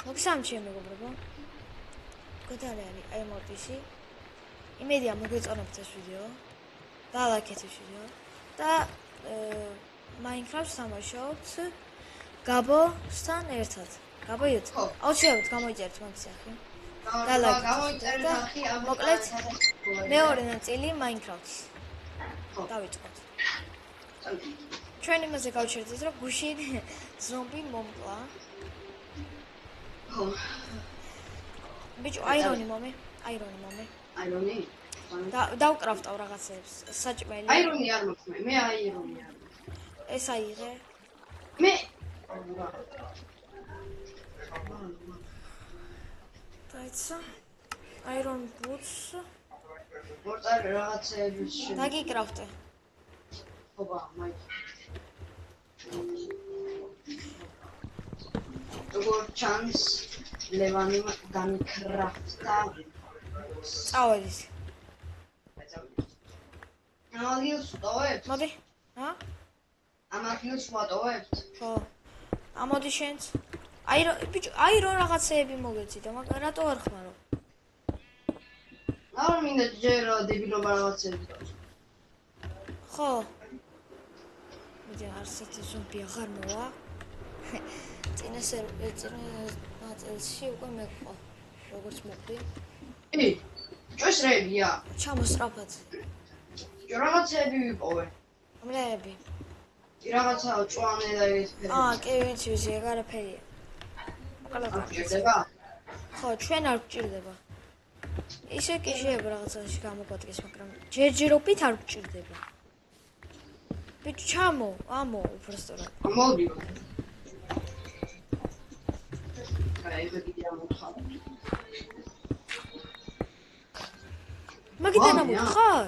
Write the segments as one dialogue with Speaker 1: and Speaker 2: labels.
Speaker 1: მოგესალმებით მეგობრებო. გოდარი არის აი მორტისი. იმედია მოგეწონებთ ეს ვიდეო. დალაიქეთ ეს ვიდეო და Minecraft სამაშაოთ გაბოსთან ერთად. გაბოიოთ. აუცილებლად გამოიწერეთ მაგის ახი.
Speaker 2: გამოიწერეთ ახი,
Speaker 1: მოკლედ მეორე ნაწილი Minecraft-ის. დავიწყოთ. ჩვენ იმაზე გავჩერდით, რომ გუშინ ზომბი მომკლა. ბიჭო, აირონი მომი.
Speaker 2: აირონი?
Speaker 1: დავკრავტავ რაღაცებს, საჭმელი.
Speaker 2: აირონი არ მაქვს მე აირონი არ მაქვს.
Speaker 1: ეს აიღე.
Speaker 2: მე
Speaker 1: დაიცა. აირონ ბუთს.
Speaker 2: მორწარე რაღაცების შენ.
Speaker 1: დაგიკრავტე.
Speaker 2: ობა, მაი. როგორ ჩანს ლევანი განკრაფტა.
Speaker 1: წავედის.
Speaker 2: ამაგილს ვტოვებთ?
Speaker 1: მოდი.
Speaker 2: ამაგილს ვატოვებთ?
Speaker 1: ხო. ამოდი შენც. აირონ რაღაცეები მოგეცი და მაგრამ რატო არ ხმარო?
Speaker 2: არ მინდა ჯერ დებილობა რაღაცები და.
Speaker 1: ხო. მე არსეთი ზომბი აღარ მოვა. წინა ნაწილში უკვე მეკვა. როგორც მოყდი.
Speaker 2: ჭესრებია.
Speaker 1: ჩამოსწრაფად.
Speaker 2: რაღაცები ვიპოვე.
Speaker 1: რომლები?
Speaker 2: რაღაცა ჭვანე და ესეთი.
Speaker 1: კი, ვიცი, ეგ არაფერია.
Speaker 2: არ გჭირდება?
Speaker 1: ხო, ჩვენ არ გჭირდება. ისე კი შეიძლება რაღაცაში გამოგვადგეს, მაგრამ ჯერჯერობით არ გჭირდება. ბიჭო, ჩამო, ამო, უბრალოდ.
Speaker 2: მოდი. აი, მე კიდე ამოთხარ.
Speaker 1: მაგიდან ამოთხარ?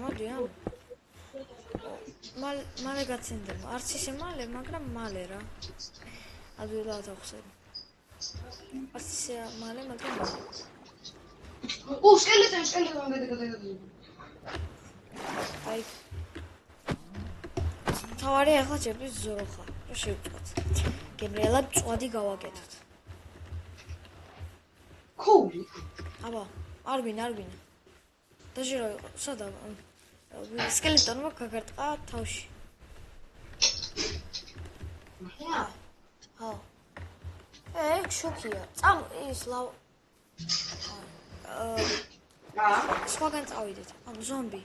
Speaker 1: მოდი, ამო. მალე გაცინდება. არც ისე მალე, მაგრამ მალე რა. ადვილად ახსენე. არც ისე მალე, მაგრამ მალე.
Speaker 2: სკელეტონი გადაგადი.
Speaker 1: აი. თავარი ახლა ჯერჯერობით ზორო ხარ. რა შევწყვეტ. გემრიელად წვადი გავაკეთოთ.
Speaker 2: ქოული.
Speaker 1: აბა, არ გვინა. დაჟე რა იყო? სადა? სკელეტონმა გაგარტყა თავში. ხო. შოკია. ის ლავ სხვაგან წავიდეთ. ზომბი.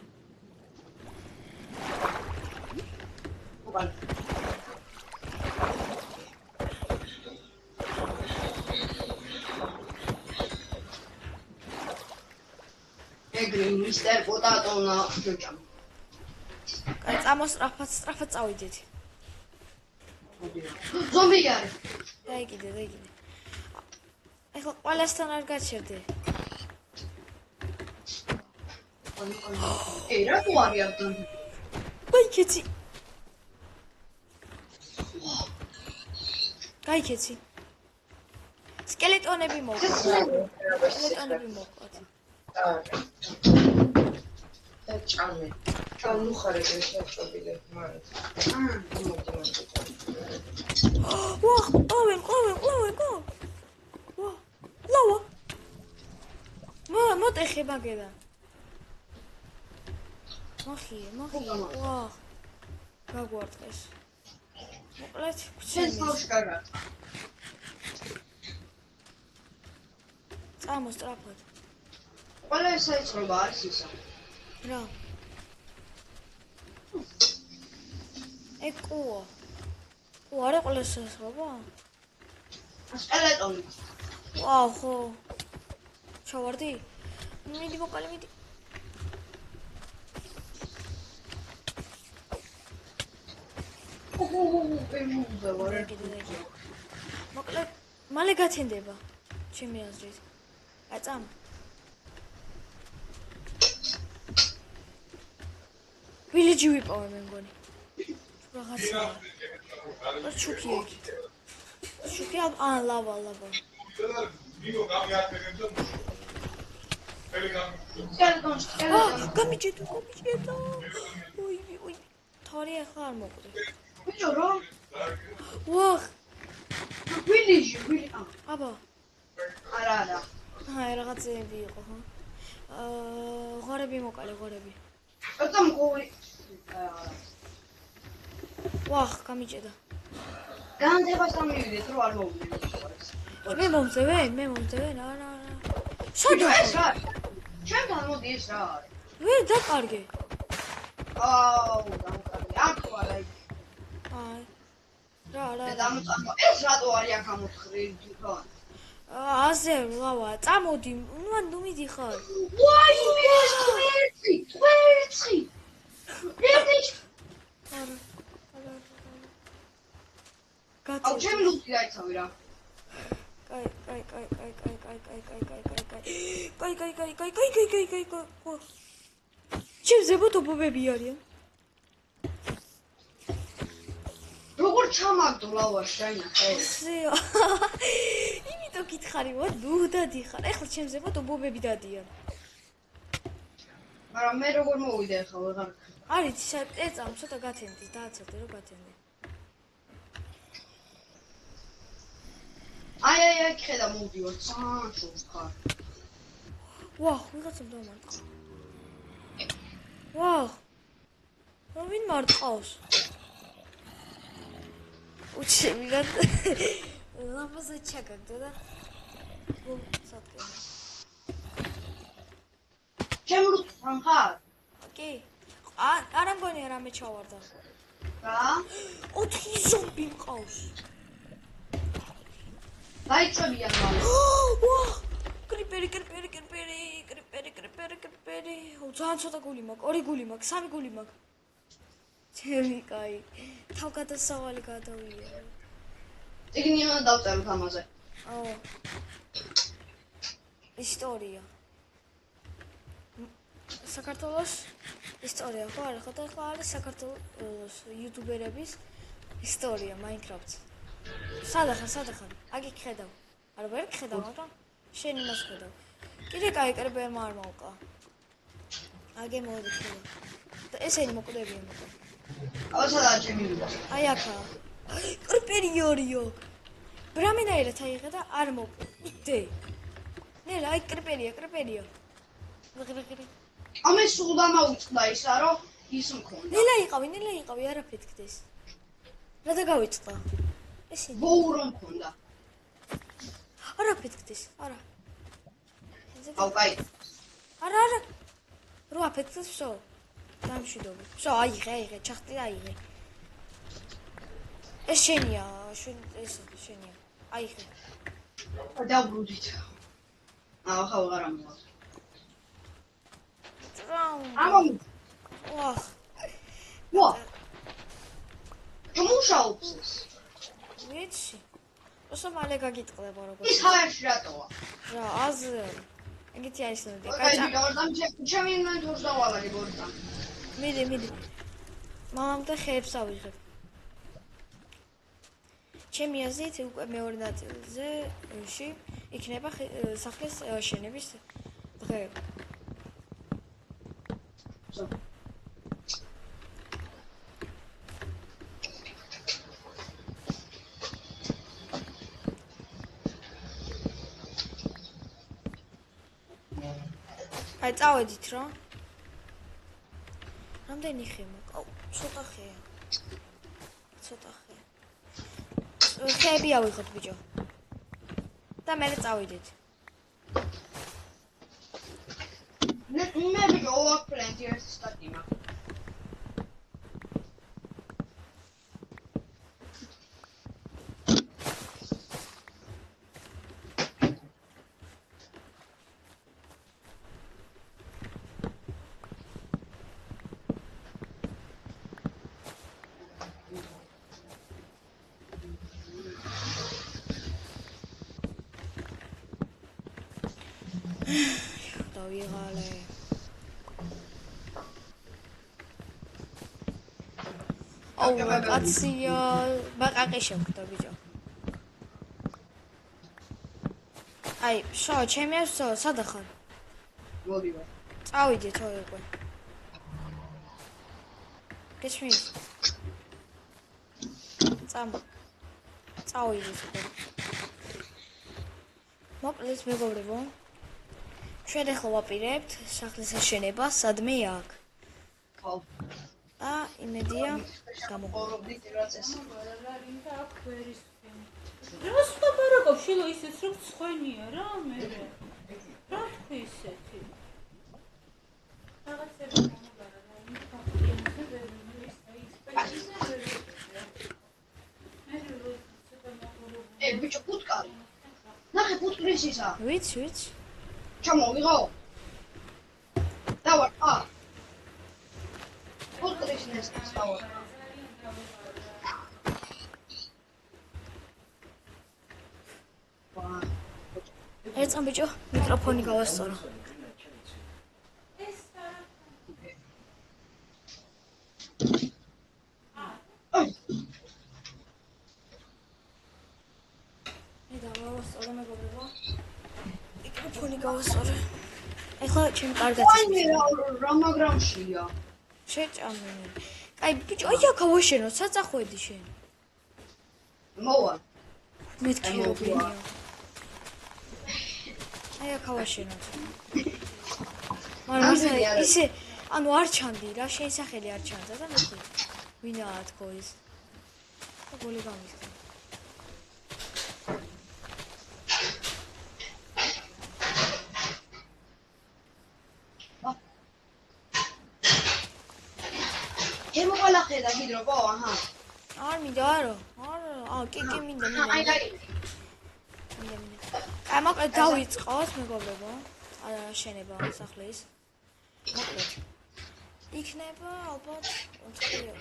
Speaker 2: ეგრე მისტერ პოტატონა ჯოჭამ.
Speaker 1: კაი, სწრაფად წავიდეთ.
Speaker 2: ზომბი არის.
Speaker 1: დაიგიდე. ეხლა ყველასთან არ გაჩერდე.
Speaker 2: რა ყوارი არ დან.
Speaker 1: გაიქეცი. სკელეტონები მოყვათ.
Speaker 3: ჭამე. ჩამუხარე შეჭობილე მარეთ.
Speaker 1: ვაჰ, ყოვენ. ვაჰ, ლავა. მოტეხე მაგედა. მოხი. ვაჰ. გაგვარტყეს. მოკლედ,
Speaker 2: გჩენს.
Speaker 1: წამოსწრაფად.
Speaker 2: ყველა საიცრობა არის ისა.
Speaker 1: რა? ეკუო. არა ყველა საიცრობა?
Speaker 2: სკელეტონი.
Speaker 1: ვაუ, ხო. ჩავარდი? მიდი მოკალე. მოკლედ, მალე გაცინდება. ჩემი აზრით. აწამ. ვილეჯი ვიპოვე მე მგონი. რაღაცა. ჩუქი. ლავა. გამიჭედო. ოი. თორე ახლა არ მოკვდე.
Speaker 2: ბიჭო რა?
Speaker 1: ვაჰ.
Speaker 2: ვილი.
Speaker 1: აბა.
Speaker 2: არა.
Speaker 1: აი რაღაცები იყო, ხო? ღორები მოკალე, ღორები.
Speaker 2: ოტა მგორი.
Speaker 1: ვახ, გამიჭედა.
Speaker 2: განდება სამივიდეთ, რომ არ მოვიდეთ.
Speaker 1: მე მომწევე? არა.
Speaker 2: შედო
Speaker 1: სადა?
Speaker 2: ეს რა? ჩემთან მოდი ეს რა არის?
Speaker 1: ვერ დაკარგე.
Speaker 2: აუ, დამკარგე. აქ ვარ აი.
Speaker 1: აი. რა.
Speaker 2: დამწამო. ეს რატო არის აქ ამოთხრილი თვითონ?
Speaker 1: აზე ლავა, წამოდი. ნუ მიდიხარ.
Speaker 2: ვაი, ეს კვერცხი. ეს
Speaker 1: არა.
Speaker 2: აუ,
Speaker 1: კაცი.
Speaker 2: ჩემი ლუკი გაიცავი რა.
Speaker 1: კაი. ჩემზე ბოტობები არიან.
Speaker 2: როგორ ჩამაგდო ლავაში დაინახე?
Speaker 1: ზეო. იმიტომ გითხარი, ნუ დადიხარ. ეხლა ჩემზე ბოტობები დადიან.
Speaker 2: მაგრამ მე როგორ მოვიდე ახლა ვეღარ.
Speaker 1: არის ეწამ ცოტა გათენდი, დააცადე რომ გათენდი.
Speaker 2: აი, ხედა მოვდივარ, სანშოს ხარ.
Speaker 1: ვაჰ, ვიღაცამ დამარტყა. ვაჰ. ვინ მარტყავს? უჩემი გად. ლამაზად ჩაგაგდო და სათქე.
Speaker 2: ჩემ ლუკთან ხარ?
Speaker 1: კი. არა მგონია რამე ჩავარდა.
Speaker 2: რა?
Speaker 1: 4 ზომბი მყავს.
Speaker 2: დაიწვევიან მალე.
Speaker 1: ვაჰ. კრიპერი. ძალიან ცოტა გული მაქვს, 2 გული მაქვს, 3 გული მაქვს. ჩემი კაი. თავგადასავალი გადავია.
Speaker 2: წიგნი დავწეროთ ამაზე.
Speaker 1: აო. ისტორია. საქართველოს ისტორია ხო არა ხო და ხო არის საქართველოს იუტუბერების ისტორია Minecraft. სადახარ? აგი ხედავ. არა ვერ ხედავ, მაგრამ შენ იმას ხედავ. კიდე კაი კრიპერმა არ მოვკა. აგი მოვიქნა. და ესენი მოკვდებიან მოკვდა.
Speaker 2: აუ სადაა ჩემი ლუკი?
Speaker 1: აი აქა. კრიპერი ორიო. ბრამინაერად აიღე და არ მოკვდე. ნელა აი კრიპერია. ვიღრი.
Speaker 2: ამე სულ დამაუწყდა ისა რომ ის მქონდა.
Speaker 1: ნელა იყავი, არა ფეთქდეს. რა დაგავიწყდა? ესენი.
Speaker 2: ბოურო მქონდა.
Speaker 1: არა ფეთქდეს, არა.
Speaker 2: აუ კაი.
Speaker 1: არა. რო აფეთქდეს, всё. დამშვიდობი. всё, აიღე, ჩახტი აიღე. ეს შენია, შენია. აიღე.
Speaker 2: დავბრუნდით. ახლა ვეღარ ამოვა. ამომ. ვა. ჩამუშაობს ეს.
Speaker 1: ვიცი. ოსო მალე გაგიტყდება როგორ.
Speaker 2: ის ჰაერში რატოა?
Speaker 1: რა, აზე. ეგეთი არის ნოდი.
Speaker 2: კაი, გავარდამ ჩემი ინვენტორს დავალაგე ბორტა.
Speaker 1: მიდი. მამამდე ხეებს ავიღებ. ჩემი აზრით უკვე მეორე ნაწილზე იქნება სახლის შენების დღეები. აი წავედით რა. რამდენი ხე მაქვს? აუ, ცოტა ხეა. ხეები ავიღოთ ბიჭო. და მე წავიდეთ.
Speaker 2: მე ბიჭო ოაქ პლენტი ეს სტატი მაქვს.
Speaker 1: დავიღალე. აუ, კაცია, ბაყაყი შევხვდა ბიჭო. აი, შო, ჩემი ასო, სადახარ?
Speaker 2: მოდივარ.
Speaker 1: წავიდეთ უკვე. გესმის? წავიდეთ უკვე. მოკლედ მეგობრებო, ჩვენ ახლა ვაპირებთ სახლის შეშენება, სადმე აქ.
Speaker 3: ხო.
Speaker 1: და იმედია
Speaker 3: გამოყოვრობდით რაც ეს.
Speaker 4: რა სტოპარაკობ შილო ისეც რომ ცხენია რა მე. რა თქვი ისეთი? რაღაცები მომაბარა და იმ ფაქტებზე ვერ
Speaker 2: ბიჭო, ფუტკარი. ნახე ფუტკრის ისა.
Speaker 1: ვიცი.
Speaker 2: ჩამოვიღო. დავარ, ფუტკრის ნესტს დავარ.
Speaker 1: ეცან ბიჭო, მიკროფონი გავასწორო. მიკროფონი გავასწორო. ეხლა ჩემი კარგად
Speaker 2: რა მაგრამშია?
Speaker 1: შეჭამენი. კაი ბიჭო, აი აქ ავაშენო, საწახვედი შენ.
Speaker 2: მოვა.
Speaker 1: მეთქი როგორია. აი აქ ავაშენო. მაგრამ ისე, ანუ არ ჩანდი რა, შენ სახელი არ ჩანდა და მეთქი. ვინაა თქო ის? და გოლი გამისცა.
Speaker 2: შემოყალა ხედა ჰიდროპო, აჰა.
Speaker 1: არ მინდა არა. კი მინდა.
Speaker 2: აი.
Speaker 1: აი მოკლედ დავიწყოთ მეგობრებო. შენება სახლის. მოკლედ. იქნება ალბათ 4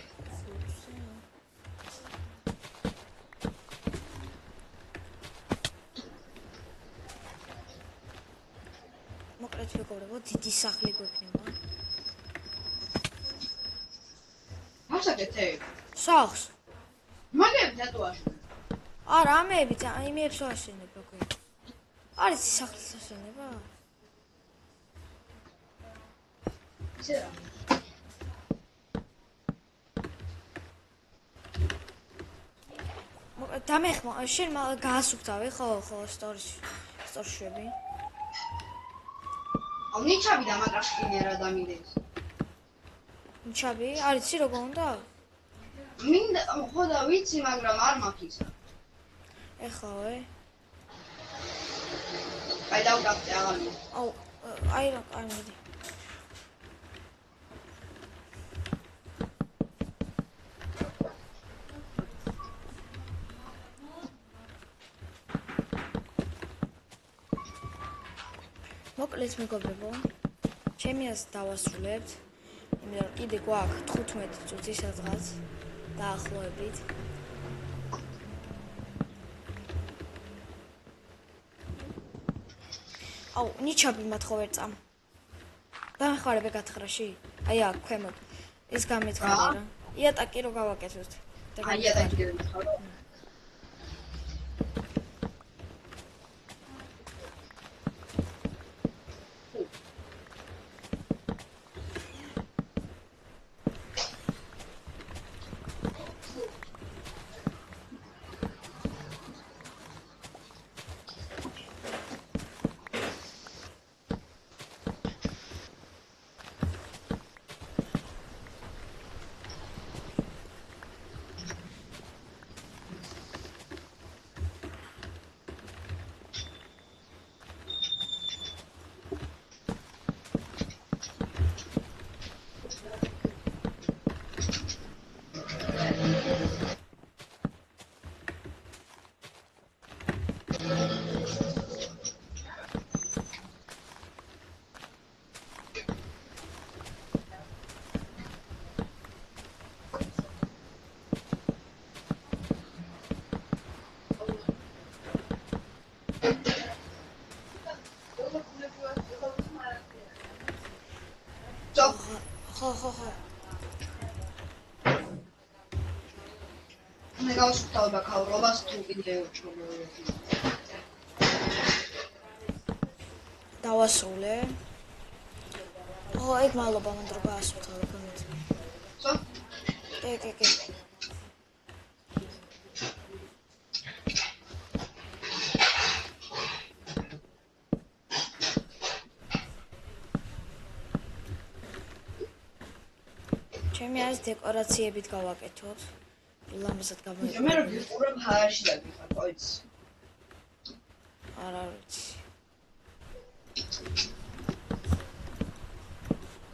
Speaker 1: მოკლედ მეგობრებო, დიდი სახლი გვექნება.
Speaker 2: მოსაკეთე.
Speaker 1: სახლს.
Speaker 2: მაგები დატოაში.
Speaker 1: არა, ამეებით, იმეებს ვაშენებ როგორ. არის სახლის აშენება?
Speaker 2: ისე რა.
Speaker 1: დამეხმა, შენ გაასუფთავე ხო სტორიშვები.
Speaker 2: ნიჩაბი და მაგრაშკინე რა დამიდეს.
Speaker 1: ნიჩაბი? არის ცი როგორ უნდა?
Speaker 2: მინდა ხო და ვიცი, მაგრამ არ მაქვს ისა.
Speaker 1: ეხავე.
Speaker 2: აი დავკაფე აღარ.
Speaker 1: აუ, აი რა, არ მიდი. მოკლედ მეგობრებო, ჩემი ას დავასრულებთ. იმიტომ რომ კიდე გვაქვს 15 წუთი სადღაც დაახლოებით. აუ, ნიჩაბი მათხოვერ წამ. დამეხმარებე გათხრაში. აი აქ ქვემოთ. ეს გამეთხარა რა. იატაკი რო გავაკეთოთ.
Speaker 2: აი იატაკი გავიხარო. ხო. მე გავსწავლა ქაურობას თუ კიდე ჩმოვედი.
Speaker 1: დავასრულე. ეგ მადლობა მანდ რო გაასწავლა კომენტი.
Speaker 2: ხო?
Speaker 1: კი. ჩემი არის დეკორაციებით გავაკეთოთ. ლამაზად
Speaker 3: მე
Speaker 1: გამოიყენოთ.
Speaker 3: რო ვიყურებ ჰაერში და გიხარ, ყოიც.
Speaker 1: არა ვიცი.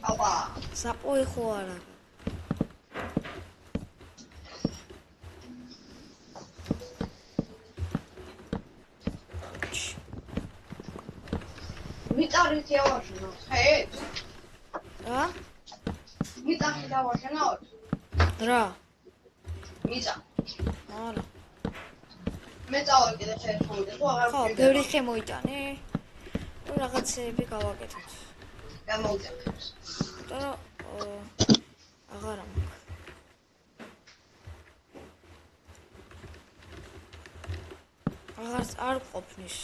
Speaker 3: აბა,
Speaker 1: საპოი ხო არა.
Speaker 3: მიწარით ავაშენო, ხეთ?
Speaker 1: რა?
Speaker 3: მიწარით ავაშენო?
Speaker 1: რა?
Speaker 3: მიწა.
Speaker 1: არა.
Speaker 3: მე წავაკიდე შეერთხმოდე, თუ აღარ
Speaker 1: ხო,
Speaker 3: ვჭირდება.
Speaker 1: ბევრი ხე მოიტანე. თუ რაღაცეები გავაკეთოთ.
Speaker 3: გამოუძახებს.
Speaker 1: იმიტომ რომ აღარა მაქვს. არ ყოფნის.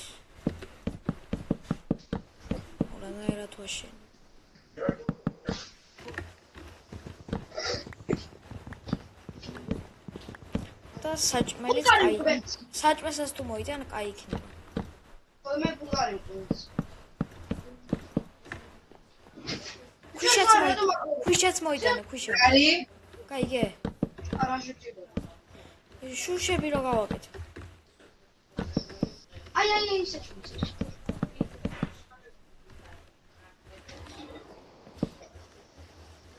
Speaker 1: რანაირად ვაშენ. და საჭმელიც კაი. საჭმელსაც თუ მოიტან, კაი იქნება.
Speaker 3: ხოლმე ბულგარი მყავს.
Speaker 1: ქვიშაც მოიტანე, ქვიშა.
Speaker 3: კარი?
Speaker 1: კაიგე.
Speaker 3: არა შეჭირდება.
Speaker 1: შუშები რო გავაკეთე.
Speaker 3: აი ისე ჩუცე.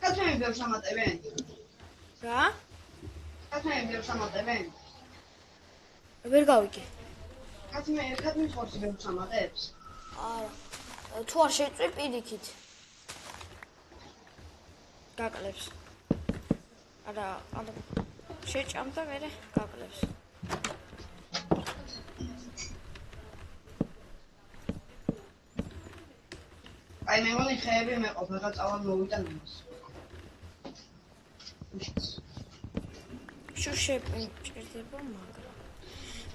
Speaker 3: კაცები ბევრს ამატებენ?
Speaker 1: რა?
Speaker 3: კაცები ბევრს ამატებენ?
Speaker 1: ვერ გავიგე.
Speaker 3: კაცმის ხორცი ბევრს ამატებს?
Speaker 1: არა. თუ არ შეწვი პირიქით. გაკლებს. არა, შეჭამ და მერე გაკლებს.
Speaker 3: აი მე მგონი ხეები მეყოფ, ახლა წავალ მოვიტან იმას.
Speaker 1: შუშები ჭირდება, მაგრამ.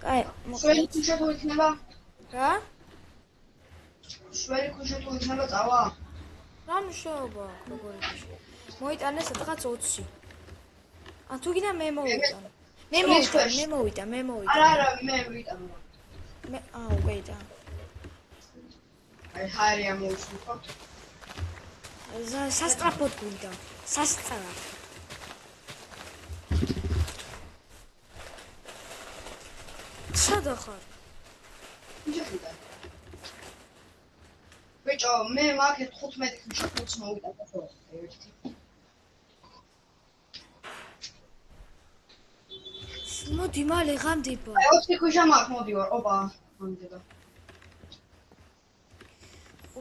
Speaker 1: კაი,
Speaker 3: შველი ქუჩა თუ იქნება?
Speaker 1: რა?
Speaker 3: შველი ქუჩა თუ იქნება წავა?
Speaker 1: რა მნიშვნელობა აქვს როგორი ქუჩა? მოიტანე სადღაც 20. ან თუ გინდა მე მოვიტან. მე მოვიტან.
Speaker 3: არა, მე ვიტან.
Speaker 1: მე უკეიდა.
Speaker 3: აი ჰარი ამოუშვა.
Speaker 1: სასტრაფოდ გვინდა. სასტრაფ. სადახარ?
Speaker 3: იჯახიდა. ბიჭო, მე მაგ 15 ქუჩა ხუთს მოვიტან ხო? ერთი.
Speaker 1: მოდი მალე ღამდება.
Speaker 3: აი 20 ქუჩა მაგ მოდივარ, ოპა, ღამდება.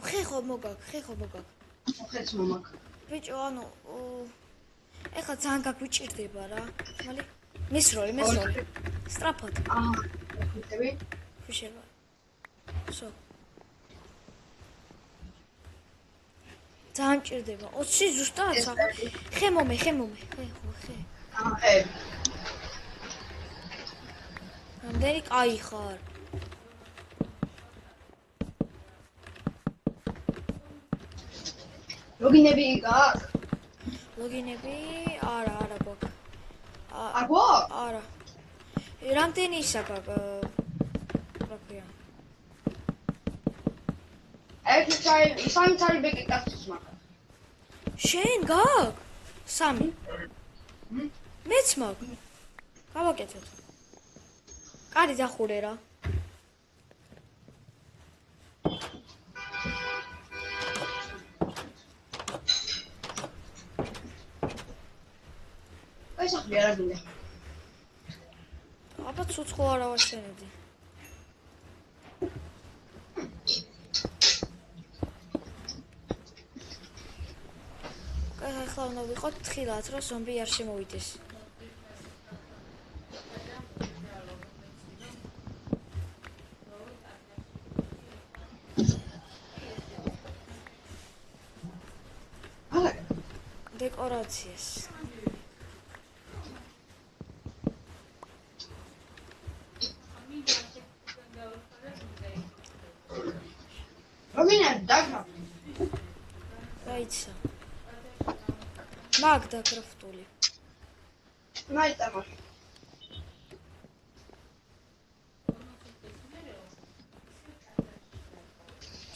Speaker 1: ხეხო მოგაგ.
Speaker 3: ხეც მომაკ.
Speaker 1: ბიჭო, ანუ ეხლა ძალიან გაგვიჭირდება რა. მალე მისროლი. სტრაფად.
Speaker 3: აჰა. ხეთები?
Speaker 1: ხუშება. სო. ძალიან ჭირდება. 20 ზუსტად ხე მომე. ხე.
Speaker 3: აჰა, ხეები.
Speaker 1: რამდენი კაი ხარ?
Speaker 3: ლოგინები გაქვს?
Speaker 1: ლოგინები? არა გვაქვს.
Speaker 3: არ გვაქვს?
Speaker 1: არა. რამდენი ისა გაქვს? რა ქვია?
Speaker 3: ერთი წაი, სამი წაი ბეკი გასწის მაგას.
Speaker 1: შენ გაქვს? 3. მეც მაქვს. გავაკეთოთ. კარი დახურე რა.
Speaker 3: აი სახლი არა გინდა.
Speaker 1: აბა ცუცხო არა ვაშენედი. კაი, ახლა უნდა ვიყოთ თხილად, რომ ზომბი არ შემოვიდეს. დეკორაციას.
Speaker 3: რომინა დაგრაფ.
Speaker 1: რაიცა. მაგ დაგრაფტული.
Speaker 3: მაიტამა.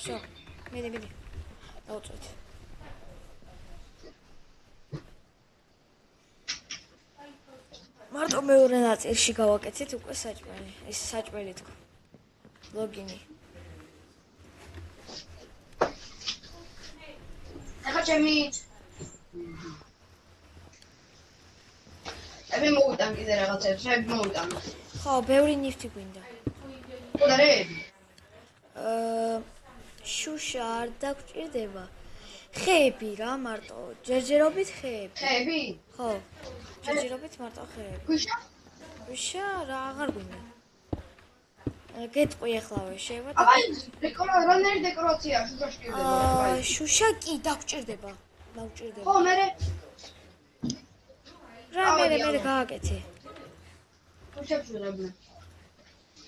Speaker 1: Всё. მიდი. დავწვეთ. მარტო მეორე ნაწილში გავაკეთეთ უკვე საჭმელი. ეს საჭმელი თქო. ლოგინი.
Speaker 3: ახლა ჩემი ები მოვიტან კიდე რაღაცებს, ები მოვიტან.
Speaker 1: ხო, ბევრი ნიფტი გვინდა.
Speaker 3: კუდარები.
Speaker 1: შუშა არ დაგჭირდება. ხეები რა მარტო, ჯერჯერობით ხეები.
Speaker 3: ხეები?
Speaker 1: ხო. ჯერჯერობით მარტო ხეები.
Speaker 3: ქვიშა?
Speaker 1: შუშა რა აღარ გვინდა. გეტყვი ახლავე, შეიძლება?
Speaker 3: აბა რანერი დეკორაცია შუშაში კიდევ.
Speaker 1: შუშა კი დაგჭირდება. დაგჭირდება.
Speaker 3: ხო, მე
Speaker 1: რა მე გააკეთე.
Speaker 3: შუშებს ვიღებნე.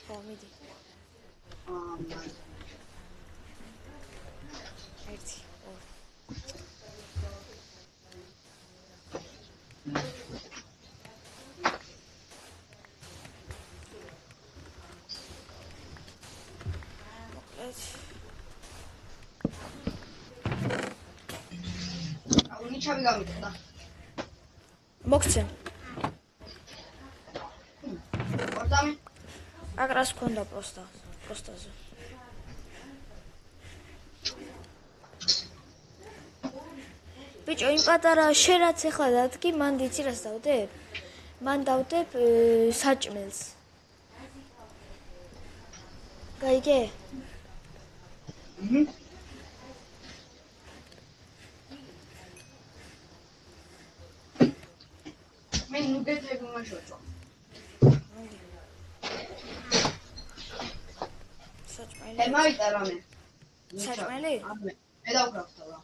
Speaker 1: ხო, მიდი. ერთი, ორი.
Speaker 3: ნიჩაბი გამიწდა.
Speaker 1: მოგცემ.
Speaker 3: ორდამი?
Speaker 1: აგრას ქონდა პოსტაზე. ბიჭო, იმ პატარა შენაც ახლა დადგი, მან დიცი რას დავდებ? მან დავდებ საჭმელს. გაიგე?
Speaker 3: მე ნუგეტები მაშოწო.
Speaker 1: საჭმელი.
Speaker 3: მოვიტა რამე.
Speaker 1: საჭმელი?
Speaker 3: მე დავკრავდა რა.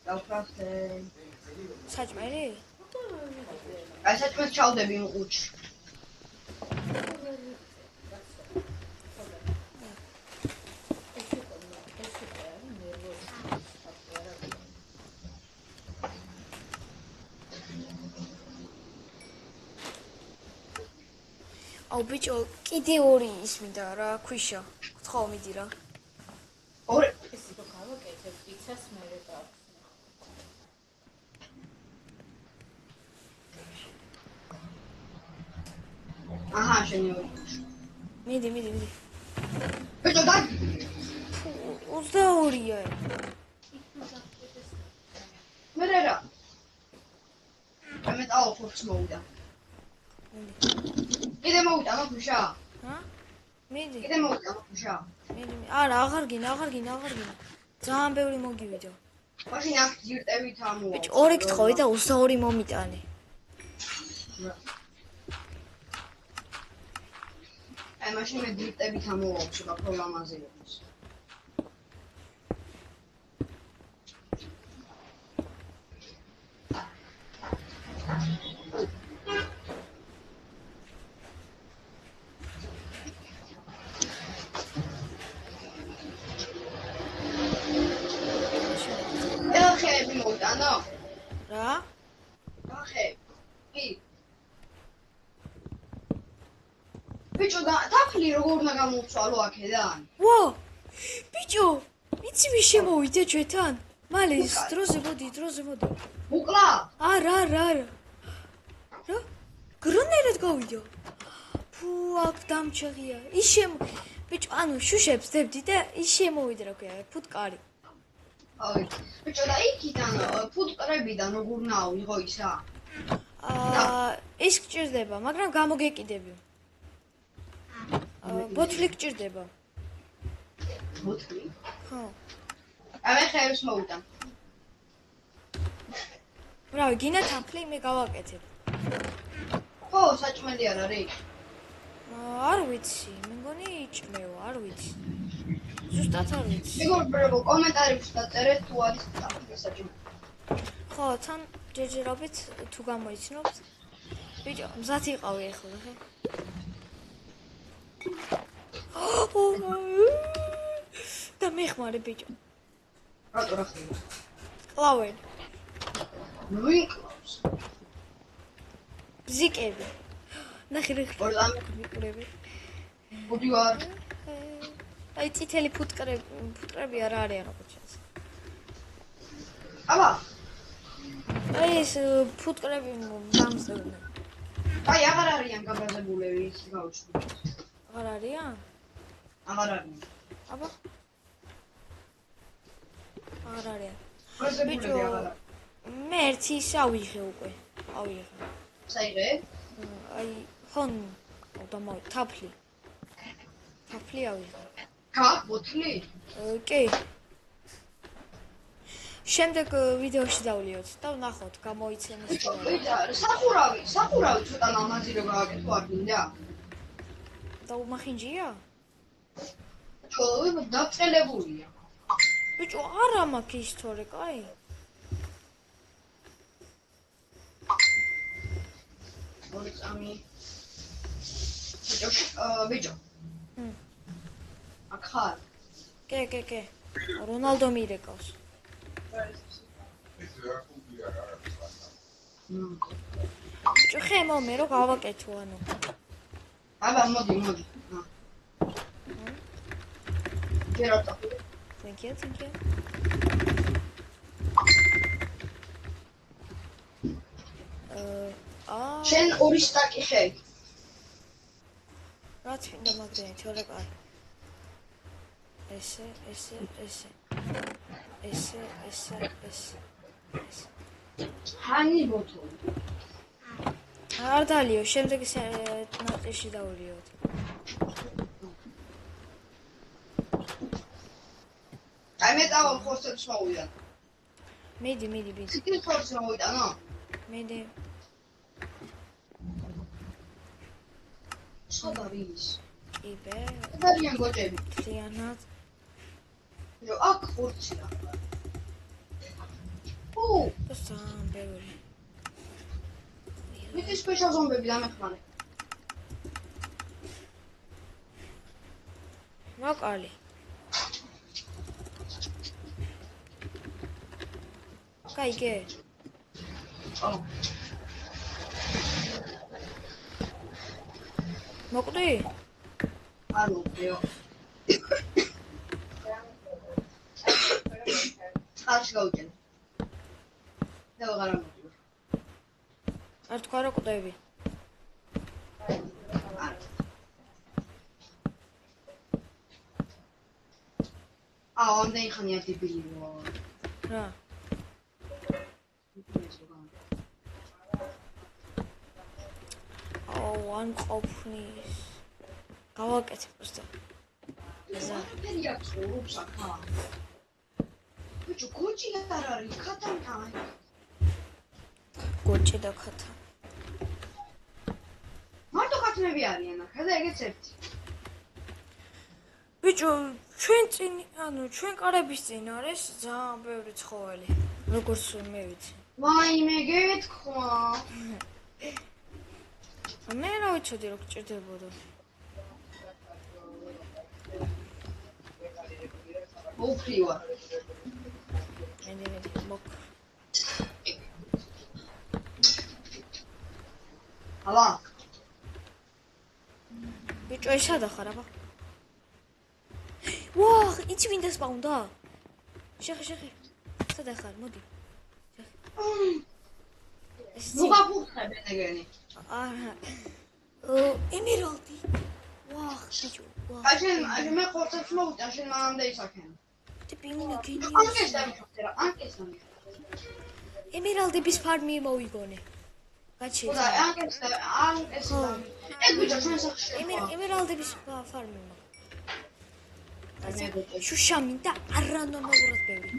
Speaker 3: დავკრავდე.
Speaker 1: საჭმელი?
Speaker 3: აი საჭმელს ჩავდები უყურში.
Speaker 1: აუ ბიჭო, კიდე ორი ის მინდა რა, ქვიშა. ხო, მიდი რა.
Speaker 3: ორი.
Speaker 4: ეს იყო გავაკეთებ პიცას მერე გაქვს.
Speaker 3: აჰა, შენი ორი.
Speaker 1: მიდი.
Speaker 3: ბიჭო, და
Speaker 1: 22-ია.
Speaker 3: მერე რა. მე დაო ხორცს მოვიდა. კიდე მოვიდა მოხუშა.
Speaker 1: ჰა? მიდი.
Speaker 3: კიდე მოვიდა მოხუშა.
Speaker 1: მიდი. არა, აღარ გინა. ძალიან ბევრი მოგივიდა.
Speaker 3: მაშინ აქ ძირტებით ამოვა.
Speaker 1: ბიჭო, ორი გთხოვი და 22 მომიტანე.
Speaker 3: აი მაშინ მე ძირტებით ამოვა, შეგაფრო ლამაზი იყოს. ხეები მოვიტანო?
Speaker 1: რა?
Speaker 3: ხეები. ბიჭო, თაფლი როგორ უნდა გამოვცვალო აქედან?
Speaker 1: ვა! ბიჭო, იცი ვის შემოვიდა ჩვენთან? მალე დროზე მოდი.
Speaker 3: უკლა?
Speaker 1: არა. რა? გრონერად გავიდა. ფუ, აქ დამჩაღია. ბიჭო, ანუ შუშებს დებდი და ის შემოვიდა რა ქვია, ფუტკარი.
Speaker 3: აი, ბიჭო, და იქიდან ფუტკრებიდან როგორ ნავიღო ისა?
Speaker 1: ის გჭირდება, მაგრამ გამოგეკიდები. ბოთლი გჭირდება.
Speaker 3: ბოთლი?
Speaker 1: ხო.
Speaker 3: აი, ხეებს მოვიტან.
Speaker 1: ბრავი, გინდა თაფლი მე გავაკეთებ.
Speaker 3: ხო, საჭმელი არ არის?
Speaker 1: არ ვიცი, მე მგონი იჭმევა, არ ვიცი. ზუსტად არ ვიცი.
Speaker 3: მეგობრებო, კომენტარებში დაწერეთ თუ არის თაფლი საჭმელი.
Speaker 1: ხო, თან ჯერჯერობით თუ გამოიცნობთ. ბიჭო, მზად იყავი ახლა, ხო? და მეხმარე ბიჭო.
Speaker 3: რატო რა ხდება?
Speaker 1: კლავენ.
Speaker 3: ვინკლავს.
Speaker 1: ბზიკები. ნახე რა
Speaker 3: ორდამი
Speaker 1: მიყრები.
Speaker 3: მოდი ვარ.
Speaker 1: აი წითელი ფუტკრები არ არის როგორც ჩანს.
Speaker 3: აბა,
Speaker 1: აი ეს ფუტკრები გამზრდნენ.
Speaker 3: აი, აღარ არიან გაბრაზებულები, ის გავუშვი.
Speaker 1: აღარ არიან?
Speaker 3: აღარ არიან.
Speaker 1: აბა. აღარ არიან.
Speaker 3: გაბრაზებულები აღარ არიან.
Speaker 1: მე ერთი ის ავიღე უკვე. ავიღე.
Speaker 3: საიღე?
Speaker 1: აი, ხონ დავამოვი თაფლი. თაფლი ავიღე.
Speaker 3: გაბოთლი?
Speaker 1: კი. შემდეგ ვიდეოში დავლიოთ და ვნახოთ, გამოიცემს თუ არა.
Speaker 3: ვიდა, სახურავი ცოტა ლამაზი რო გავაკეთო არ გინდა?
Speaker 1: და უმახინჯია?
Speaker 3: ჩოლო დაწყელებულია.
Speaker 1: ბიჭო, არა მაქვს ის თორე, კაი?
Speaker 3: ორი წამი. ბიჭო. აქ ხარ?
Speaker 1: კი. რონალდო მირეკავს. ბიჭო, ხე მომე რო გავაკეთო ანუ.
Speaker 3: აბა მოდი. გერატა.
Speaker 1: Thank you.
Speaker 3: შენ ორი სტაკი ხე.
Speaker 1: რაც მინდა მაგდენი, თორე კაი. ესე.
Speaker 3: ჰანი ბოთოლი.
Speaker 1: არ დალიო, შემდეგ ნაყიში დავლიოთ.
Speaker 3: აი მე დავა ხორცებს მოვიდა.
Speaker 1: მიდი.
Speaker 3: ციკლის ხორცს მოვიდა, ნო?
Speaker 1: მიდი.
Speaker 3: შობარის.
Speaker 1: იბე,
Speaker 3: დარიან გოჭები.
Speaker 1: თლიანად.
Speaker 3: რო აქ ხორცია.
Speaker 1: სამ ბევრი.
Speaker 3: მითი სპეშალ ზომბები დამეხმარე.
Speaker 1: მოკალი. კაიგე. მოკვდი?
Speaker 3: არ მოვიდეო. წყალში გავუჭენ. და აღარ მოვიდეო.
Speaker 1: არ თქვა რა კვდები.
Speaker 3: ამდენი ხანია დებილი რო.
Speaker 1: რა? ან ყოფნის. გავაკეთე просто.
Speaker 3: ზაფერია ცხოვრობს ახლა. ბიჭო, გოჭი არ არის, ქათამთან.
Speaker 1: გოჭი და ქათა.
Speaker 3: მარტო ქათმები არიან ახლა და ეგეც ერთი.
Speaker 1: ბიჭო, ჩვენ კარების წინ არის ძალიან ბევრი ცხოველი. როგორც მე ვიცი.
Speaker 3: ვაიმე, გეთქვა.
Speaker 1: მე რა ვიცოდი რომ გჭირდებოდა.
Speaker 3: მოფრივა.
Speaker 1: მე მოკ.
Speaker 3: აბა.
Speaker 1: ბიჭო, ეს სადახარ აბა. ვაჰ, იცი ვინდა სპაუნდა? შეხე. სადახარ, მოდი.
Speaker 3: ნუ გაფუხებენ ეგენი.
Speaker 1: არა. ემერალდი. ვაჰ, ბიჭო, ვაჰ.
Speaker 3: აი მე ხორცებს მოვიდა, შენ მანამდე ისაქენ.
Speaker 1: და პინგვინი გენიოსი.
Speaker 3: ანკეს დამიხსერა, ანკეს.
Speaker 1: ემერალდების ფარმი მოვიგონე. გაჩი.
Speaker 3: და ანკეს. ეგ ბიჭო ჩვენ სახში.
Speaker 1: ემერალდების ფარმი მო. შუშა მინდა არანორმალურად ბევრი.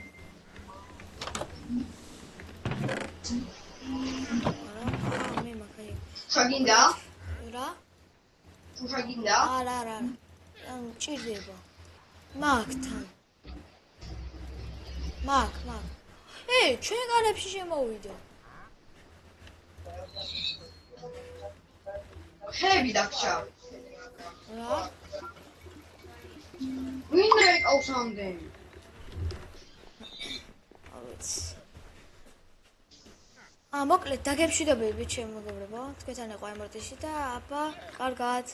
Speaker 1: მე მაგაი.
Speaker 3: შაგინდა?
Speaker 1: რა?
Speaker 3: შაგინდა?
Speaker 1: არა. ან ჭირდება. მაგთან. მაგ. ჩვენ გარებში შემოვიდა.
Speaker 3: ხეები დაგჭა.
Speaker 1: რა?
Speaker 3: ვინ რეკავს ამდენი?
Speaker 1: მოკლედ დაგემშვიდობებით ჩემო მეგობრებო, თქვენთან იყო ემორტიში და აბა, კარგად.